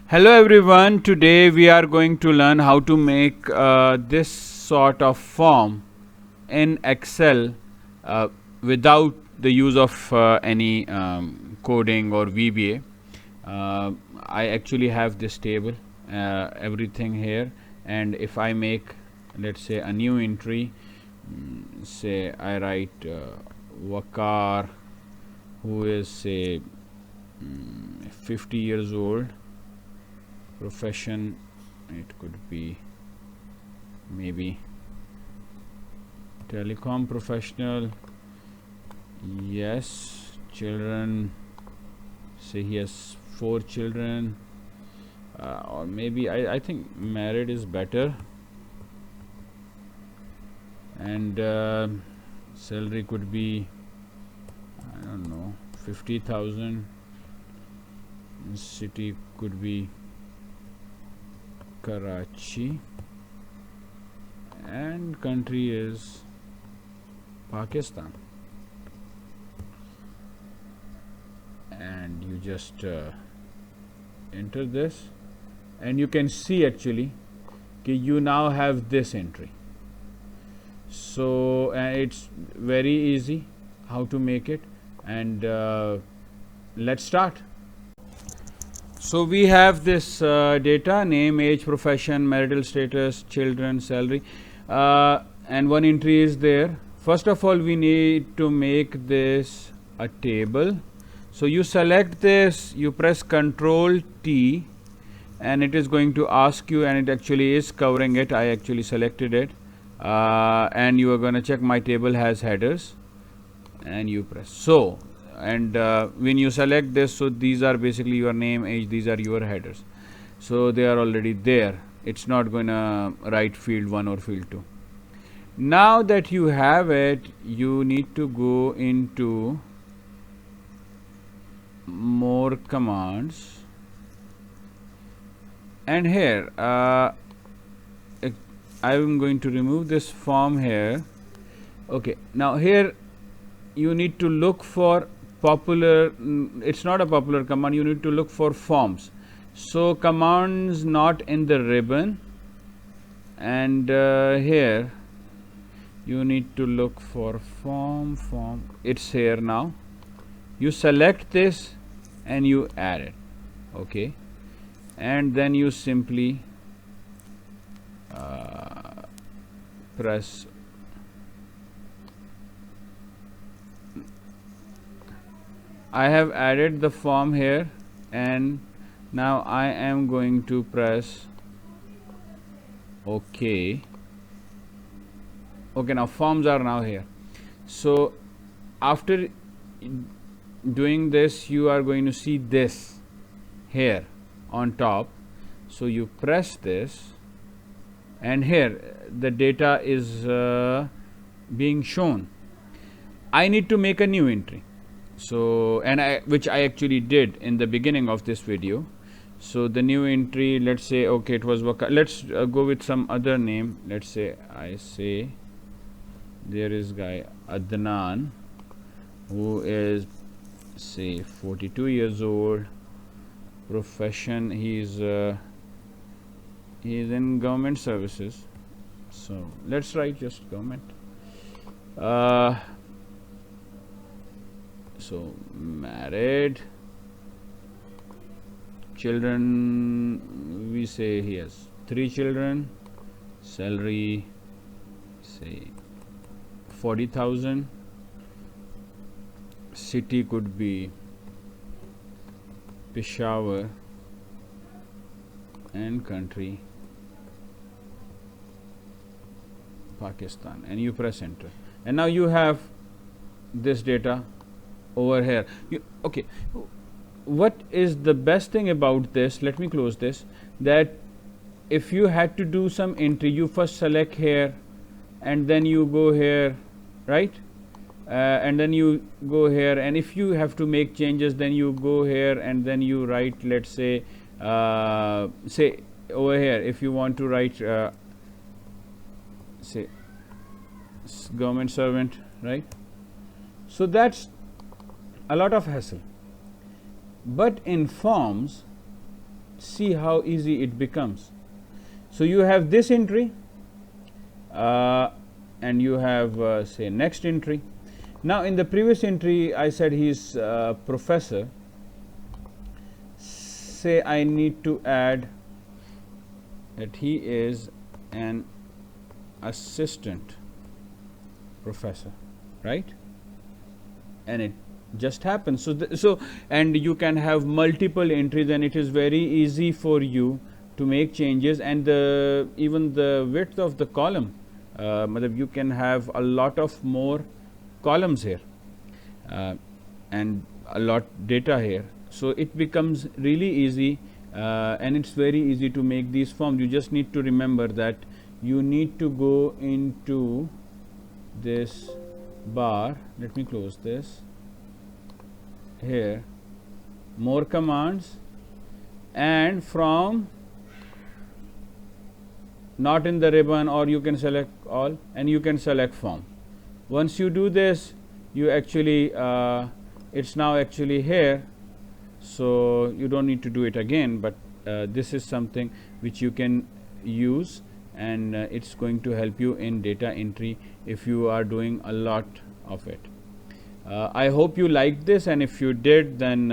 Hello everyone, today we are going to learn how to make this sort of form in Excel without the use of any coding or VBA. I actually have this table, everything here, and if I make, let's say, a new entry, say I write Wakar, who is say 50 years old, profession, it could be maybe telecom professional, yes, children, say he has 4 children, or maybe I think married is better, and salary could be, I don't know, 50,000, city could be Karachi, and country is Pakistan, and you just enter this, and you can see actually you now have this entry. So it's very easy how to make it, and let's start. So we have this data: name, age, profession, marital status, children, salary, and one entry is there. First of all, we need to make this a table. So you select this, you press Ctrl T, and it is going to ask you, and it actually is covering it. I actually selected it, and you are going to check my table has headers, and you press so. And when you select this, so these are basically your name, age, these are your headers, so they are already there. It's not going to write field 1 or field 2. Now that you have it, you need to go into more commands, and here I am going to remove this form here. Okay, now here you need to look for popular, it's not a popular command, you need to look for forms. So commands not in the ribbon, and here you need to look for form, it's here now. You select this and you add it, okay, and then you simply press I have added the form here, and now I am going to press OK. Okay, now forms are now here. So after doing this, you are going to see this here on top. So you press this, and here the data is being shown. I need to make a new entry. So, and which I actually did in the beginning of this video. So the new entry, let's say, okay, it was let's go with some other name. Let's say I say there is guy Adnan, who is say 42 years old, profession, he's in government services. So let's write just government. So married, children, we say he has 3 children, salary say 40,000, city could be Peshawar, and country Pakistan, and you press enter, and now you have this data over here. Okay, what is the best thing about this? Let me close this. That if you had to do some entry, you first select here, and then you go here, right? And then you go here, and if you have to make changes, then you go here, and then you write, let's say say over here, if you want to write say government servant, right? So that's a lot of hassle. But in forms, see how easy it becomes. So you have this entry and you have say next entry. Now in the previous entry I said he's professor. Say I need to add that he is an assistant professor, right? And it just happens. So and you can have multiple entries, and it is very easy for you to make changes. And even the width of the column, you can have a lot of more columns here and a lot data here. So it becomes really easy, and it's very easy to make these forms. You just need to remember that you need to go into this bar. Let me close this here, more commands, and from not in the ribbon, or you can select all and you can select form. Once you do this, you actually it's now actually here, so you don't need to do it again, but this is something which you can use, and it's going to help you in data entry if you are doing a lot of it. I hope you liked this, and if you did, then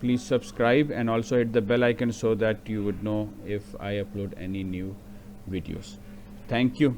please subscribe and also hit the bell icon so that you would know if I upload any new videos. Thank you.